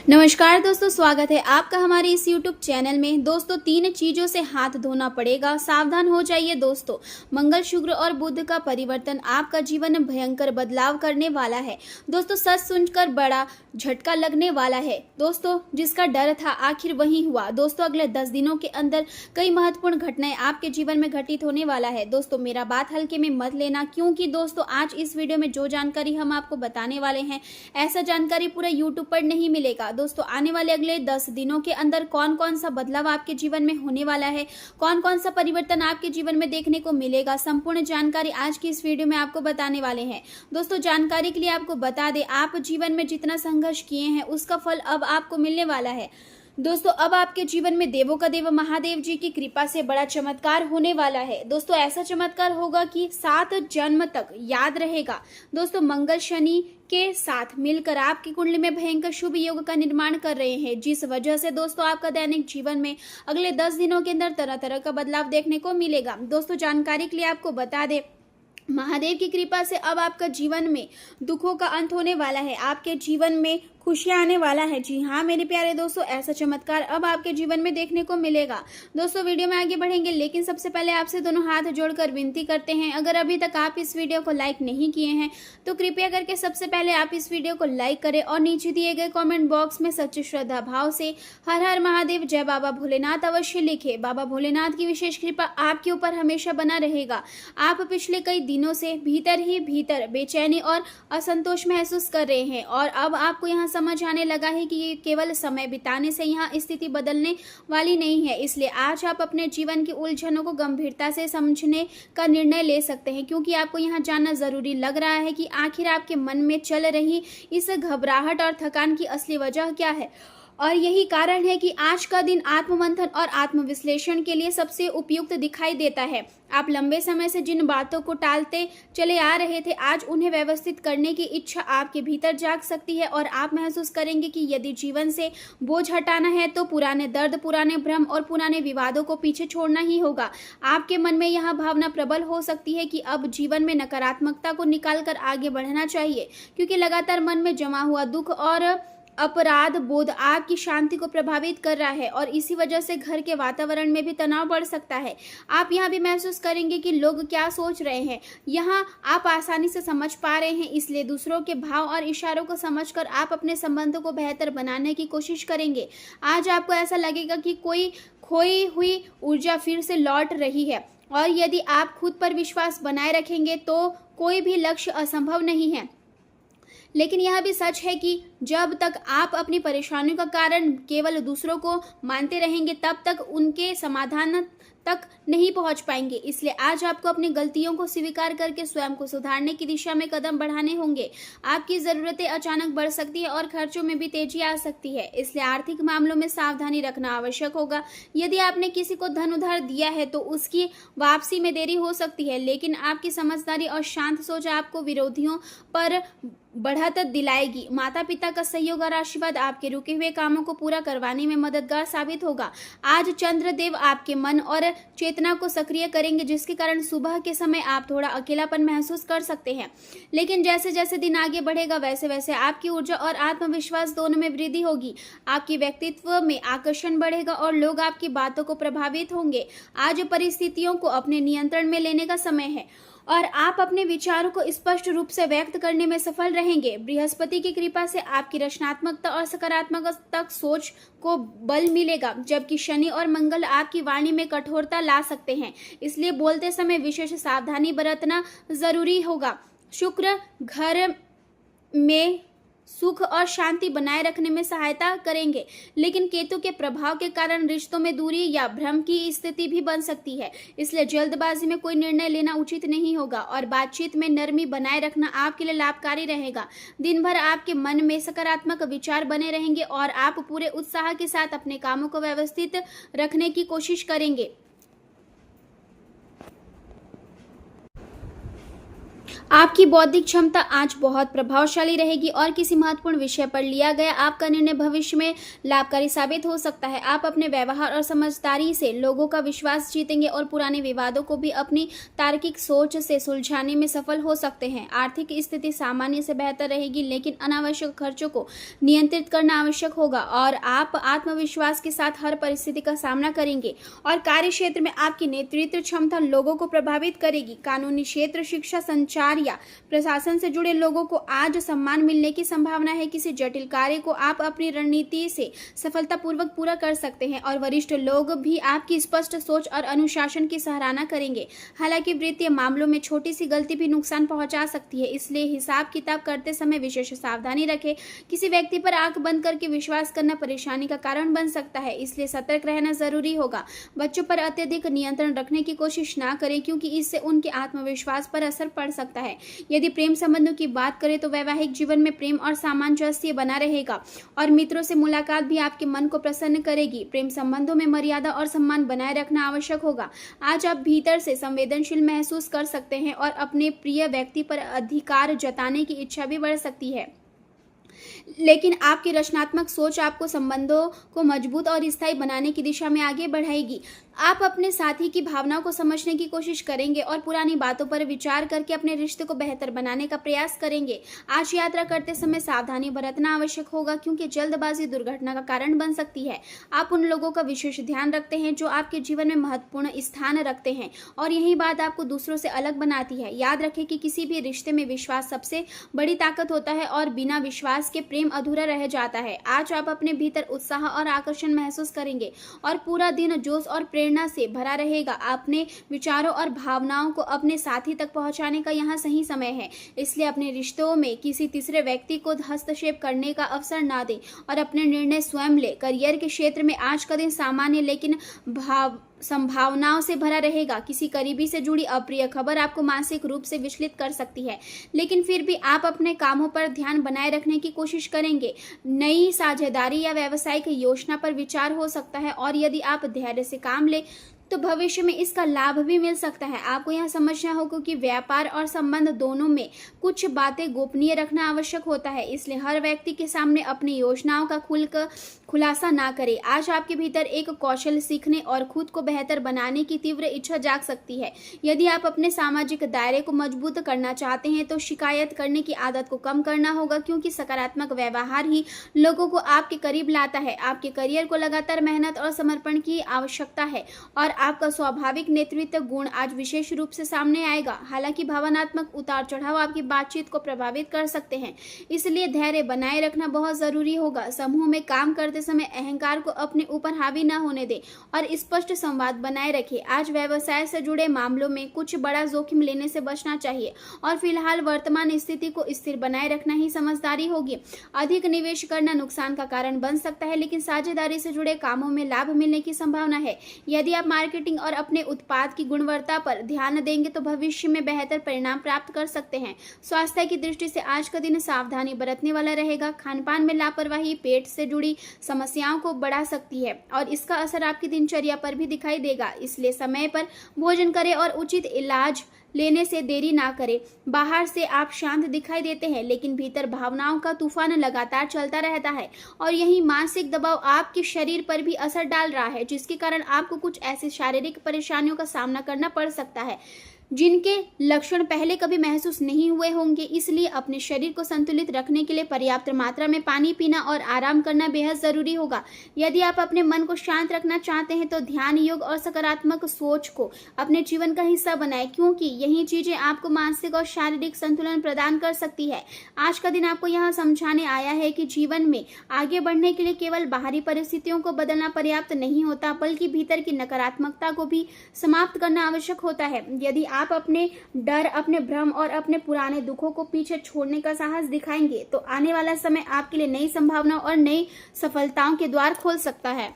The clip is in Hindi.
नमस्कार दोस्तों, स्वागत है आपका हमारे इस YouTube चैनल में। दोस्तों, 3 चीजों से हाथ धोना पड़ेगा, सावधान हो जाइए दोस्तों। मंगल, शुक्र और बुध का परिवर्तन आपका जीवन में भयंकर बदलाव करने वाला है। दोस्तों, सच सुनकर बड़ा झटका लगने वाला है। दोस्तों, जिसका डर था आखिर वही हुआ। दोस्तों, अगले 10 दिनों के अंदर कई महत्वपूर्ण घटनाएं आपके जीवन में घटित होने वाला है। दोस्तों, मेरा बात हल्के में मत लेना, क्योंकि दोस्तों आज इस वीडियो में जो जानकारी हम आपको बताने वाले हैं, ऐसा जानकारी पूरा YouTube पर नहीं मिलेगा। दोस्तों, आने वाले अगले 10 दिनों के अंदर कौन कौन सा बदलाव आपके जीवन में होने वाला है, कौन कौन सा परिवर्तन आपके जीवन में देखने को मिलेगा, संपूर्ण जानकारी आज की इस वीडियो में आपको बताने वाले हैं। दोस्तों, जानकारी के लिए आपको बता दें, आप जीवन में जितना संघर्ष किए हैं उसका फल अब आपको मिलने वाला है। दोस्तों, अब आपके जीवन में देवों का देव महादेव जी की कृपा से बड़ा चमत्कार होने वाला है। दोस्तों, ऐसा चमत्कार होगा कि 7 जन्म तक याद रहेगा। दोस्तों, मंगल शनि के साथ मिलकर आपकी कुंडली में भयंकर शुभ योग का निर्माण कर रहे हैं, जिस वजह से दोस्तों आपका दैनिक जीवन में अगले 10 दिनों के अंदर तरह तरह का बदलाव देखने को मिलेगा। दोस्तों, जानकारी के लिए आपको बता दें, महादेव की कृपा से अब आपका जीवन में दुखों का अंत होने वाला है, आपके जीवन में खुशियां आने वाला है। जी हाँ मेरे प्यारे दोस्तों, ऐसा चमत्कार अब आपके जीवन में देखने को मिलेगा। दोस्तों, वीडियो में आगे बढ़ेंगे, लेकिन सबसे पहले आपसे दोनों हाथ जोड़कर विनती करते हैं, अगर अभी तक आप इस वीडियो को लाइक नहीं किए हैं तो कृपया करके सबसे पहले आप इस वीडियो को लाइक करें और नीचे दिए गए कॉमेंट बॉक्स में सच्ची श्रद्धा भाव से हर हर महादेव, जय बाबा भोलेनाथ अवश्य लिखे। बाबा भोलेनाथ की विशेष कृपा आपके ऊपर हमेशा बना रहेगा। आप पिछले कई दिनों से भीतर ही भीतर बेचैनी और असंतोष महसूस कर रहे हैं, और अब आपको यहाँ समझ आने लगा है कि ये केवल समय बिताने से यहाँ स्थिति बदलने वाली नहीं है। इसलिए आज आप अपने जीवन की उलझनों को गंभीरता से समझने का निर्णय ले सकते हैं, क्योंकि आपको यहाँ जानना जरूरी लग रहा है कि आखिर आपके मन में चल रही इस घबराहट और थकान की असली वजह क्या है। और यही कारण है कि आज का दिन आत्ममंथन और आत्मविश्लेषण के लिए सबसे उपयुक्त दिखाई देता है। आप लंबे समय से जिन बातों को टालते चले आ रहे थे, आज उन्हें व्यवस्थित करने की इच्छा आपके भीतर जाग सकती है, और आप महसूस करेंगे कि यदि जीवन से बोझ हटाना है तो पुराने दर्द, पुराने भ्रम और पुराने विवादों को पीछे छोड़ना ही होगा। आपके मन में यह भावना प्रबल हो सकती है कि अब जीवन में नकारात्मकता को निकालकर आगे बढ़ना चाहिए, क्योंकि लगातार मन में जमा हुआ दुख और अपराध बोध आपकी शांति को प्रभावित कर रहा है, और इसी वजह से घर के वातावरण में भी तनाव बढ़ सकता है। आप यहाँ भी महसूस करेंगे कि लोग क्या सोच रहे हैं, यहाँ आप आसानी से समझ पा रहे हैं, इसलिए दूसरों के भाव और इशारों को समझकर आप अपने संबंधों को बेहतर बनाने की कोशिश करेंगे। आज आपको ऐसा लगेगा कि कोई खोई हुई ऊर्जा फिर से लौट रही है, और यदि आप खुद पर विश्वास बनाए रखेंगे तो कोई भी लक्ष्य असंभव नहीं है। लेकिन यह भी सच है कि जब तक आप अपनी परेशानियों का कारण केवल दूसरों को मानते रहेंगे, तब तक उनके समाधान तक नहीं पहुंच पाएंगे। इसलिए आज आपको अपनी गलतियों को स्वीकार करके स्वयं को सुधारने की दिशा में कदम बढ़ाने होंगे। आपकी जरूरतें अचानक बढ़ सकती है और खर्चों में भी तेजी आ सकती है, इसलिए आर्थिक मामलों में सावधानी रखना आवश्यक होगा। यदि आपने किसी को धन उधार दिया है तो उसकी वापसी में देरी हो सकती है, लेकिन आपकी समझदारी और शांत सोच आपको विरोधियों पर बढ़त दिलाएगी। माता पिता का सहयोग और आशीर्वाद आपके रुके हुए कामों को पूरा करवाने में मददगार साबित होगा। आज चंद्रदेव आपके मन और चेतना को सक्रिय करेंगे, जिसके कारण सुबह के समय आप थोड़ा अकेलापन महसूस कर सकते हैं, लेकिन जैसे जैसे दिन आगे बढ़ेगा वैसे वैसे आपकी ऊर्जा और आत्मविश्वास दोनों में वृद्धि होगी। आपके व्यक्तित्व में आकर्षण बढ़ेगा और लोग आपकी बातों को प्रभावित होंगे। आज परिस्थितियों को अपने नियंत्रण में लेने का समय है, और आप अपने विचारों को स्पष्ट रूप से व्यक्त करने में सफल रहेंगे। बृहस्पति की कृपा से आपकी रचनात्मकता और सकारात्मक सोच को बल मिलेगा, जबकि शनि और मंगल आपकी वाणी में कठोरता ला सकते हैं, इसलिए बोलते समय विशेष सावधानी बरतना जरूरी होगा। शुक्र घर में सुख और शांति बनाए रखने में सहायता करेंगे, लेकिन केतु के प्रभाव के कारण रिश्तों में दूरी या भ्रम की स्थिति भी बन सकती है, इसलिए जल्दबाजी में कोई निर्णय लेना उचित नहीं होगा, और बातचीत में नरमी बनाए रखना आपके लिए लाभकारी रहेगा। दिन भर आपके मन में सकारात्मक विचार बने रहेंगे और आप पूरे उत्साह के साथ अपने कामों को व्यवस्थित रखने की कोशिश करेंगे। आपकी बौद्धिक क्षमता आज बहुत प्रभावशाली रहेगी और किसी महत्वपूर्ण विषय पर लिया गया आपका निर्णय भविष्य में लाभकारी साबित हो सकता है। आप अपने व्यवहार और समझदारी से लोगों का विश्वास जीतेंगे और पुराने विवादों को भी अपनी तार्किक सोच से सुलझाने में सफल हो सकते हैं। आर्थिक स्थिति सामान्य से बेहतर रहेगी, लेकिन अनावश्यक खर्चों को नियंत्रित करना आवश्यक होगा और आप आत्मविश्वास के साथ हर परिस्थिति का सामना करेंगे। और कार्य क्षेत्र में आपकी नेतृत्व क्षमता लोगों को प्रभावित करेगी। कानूनी क्षेत्र, शिक्षा, संचार या प्रशासन से जुड़े लोगों को आज सम्मान मिलने की संभावना है। किसी जटिल कार्य को आप अपनी रणनीति से सफलतापूर्वक पूरा कर सकते हैं और वरिष्ठ लोग भी आपकी स्पष्ट सोच और अनुशासन की सराहना करेंगे। हालांकि वित्तीय मामलों में छोटी सी गलती भी नुकसान पहुंचा सकती है, इसलिए हिसाब किताब करते समय विशेष सावधानी रखें। किसी व्यक्ति पर आंख बंद करके विश्वास करना परेशानी का कारण बन सकता है, इसलिए सतर्क रहना जरूरी होगा। बच्चों पर अत्यधिक नियंत्रण रखने की कोशिश ना करें, क्योंकि इससे उनके आत्मविश्वास पर असर पड़ सकता है। यदि प्रेम संबंधों की बात करें तो वैवाहिक जीवन में प्रेम और सामंजस्य बना रहेगा और मित्रों से मुलाकात भी आपके मन को प्रसन्न करेगी। प्रेम संबंधों में मर्यादा और सम्मान बनाए रखना आवश्यक होगा। आज आप भीतर से संवेदनशील महसूस कर सकते हैं और अपने प्रिय व्यक्ति पर अधिकार जताने की इच्छा भी बढ़ सकती है, लेकिन आपकी रचनात्मक सोच आपको संबंधों को मजबूत और स्थायी बनाने की दिशा में आगे बढ़ाएगी। आप अपने साथी की भावनाओं को समझने की कोशिश करेंगे और पुरानी बातों पर विचार करके अपने रिश्ते को बेहतर बनाने का प्रयास करेंगे। आज यात्रा करते समय सावधानी बरतना आवश्यक होगा, क्योंकि जल्दबाजी दुर्घटना का कारण बन सकती है। आप उन लोगों का विशेष ध्यान रखते हैं जो आपके जीवन में महत्वपूर्ण स्थान रखते हैं और यही बात आपको दूसरों से अलग बनाती है। याद रखें कि किसी भी रिश्ते में विश्वास सबसे बड़ी ताकत होता है और बिना विश्वास के प्रेम अधूरा रह जाता है। आज आप अपने भीतर उत्साह और आकर्षण महसूस करेंगे और पूरा दिन जोश और प्रेरणा से भरा रहेगा। अपने विचारों और भावनाओं को अपने साथी तक पहुंचाने का यहाँ सही समय है, इसलिए अपने रिश्तों में किसी तीसरे व्यक्ति को हस्तक्षेप करने का अवसर ना दें और अपने निर्णय स्वयं लें। करियर के क्षेत्र में आज का दिन सामान्य लेकिन संभावनाओं से भरा रहेगा। किसी करीबी से जुड़ी अप्रिय खबर आपको मानसिक रूप से विचलित कर सकती है, लेकिन फिर भी आप अपने कामों पर ध्यान बनाए रखने की कोशिश करेंगे। नई साझेदारी या व्यावसायिक योजना पर विचार हो सकता है और यदि आप धैर्य से काम लें तो भविष्य में इसका लाभ भी मिल सकता है। आपको यह समझना होगा कि व्यापार और संबंध दोनों में कुछ बातें गोपनीय रखना आवश्यक होता है, इसलिए हर व्यक्ति के सामने अपनी योजनाओं का खुलासा ना करें। आज आपके भीतर एक कौशल सीखने और खुद को बेहतर बनाने की तीव्र इच्छा जाग सकती है। यदि आप अपने सामाजिक दायरे को मजबूत करना चाहते हैं तो शिकायत करने की आदत को कम करना होगा, क्योंकि सकारात्मक व्यवहार ही लोगों को आपके करीब लाता है। आपके करियर को लगातार मेहनत और समर्पण की आवश्यकता है और आपका स्वाभाविक नेतृत्व गुण आज विशेष रूप से सामने आएगा। हालांकि भावनात्मक उतार चढ़ाव आपकी बातचीत को प्रभावित कर सकते हैं, इसलिए धैर्य बनाए रखना बहुत जरूरी होगा। समूह में काम करते समय अहंकार को अपने ऊपर हावी न होने दें और स्पष्ट संवाद बनाए रखें। आज व्यवसाय से जुड़े मामलों में कुछ बड़ा जोखिम लेने से बचना चाहिए और फिलहाल वर्तमान स्थिति को स्थिर बनाए रखना ही समझदारी होगी। अधिक निवेश करना नुकसान का कारण बन सकता है, लेकिन साझेदारी से जुड़े कामों में लाभ मिलने की संभावना है। यदि आप मार्केटिंग और अपने उत्पाद की गुणवत्ता पर ध्यान देंगे तो भविष्य में बेहतर परिणाम प्राप्त कर सकते हैं। स्वास्थ्य की दृष्टि से आज का दिन सावधानी बरतने वाला रहेगा। खानपान में लापरवाही पेट से जुड़ी समस्याओं को बढ़ा सकती है और इसका असर आपकी दिनचर्या पर भी दिखाई देगा, इसलिए समय पर भोजन करें और उचित इलाज लेने से देरी ना करें। बाहर से आप शांत दिखाई देते हैं, लेकिन भीतर भावनाओं का तूफान लगातार चलता रहता है और यही मानसिक दबाव आपके शरीर पर भी असर डाल रहा है, जिसके कारण आपको कुछ ऐसी शारीरिक परेशानियों का सामना करना पड़ सकता है जिनके लक्षण पहले कभी महसूस नहीं हुए होंगे। इसलिए अपने शरीर को संतुलित रखने के लिए पर्याप्त मात्रा में पानी पीना और आराम करना बेहद जरूरी होगा। यदि आप अपने मन को शांत रखना चाहते हैं तो ध्यान, योग और सकारात्मक सोच को अपने जीवन का हिस्सा बनाएं, क्योंकि यही चीजें आपको मानसिक और शारीरिक संतुलन प्रदान कर सकती है। आज का दिन आपको यह समझाने आया है कि जीवन में आगे बढ़ने के लिए केवल बाहरी परिस्थितियों को बदलना पर्याप्त नहीं होता, बल्कि भीतर की नकारात्मकता को भी समाप्त करना आवश्यक होता है। यदि आप अपने डर, अपने भ्रम और अपने पुराने दुखों को पीछे छोड़ने का साहस दिखाएंगे तो आने वाला समय आपके लिए नई संभावनाओं और नई सफलताओं के द्वार खोल सकता है।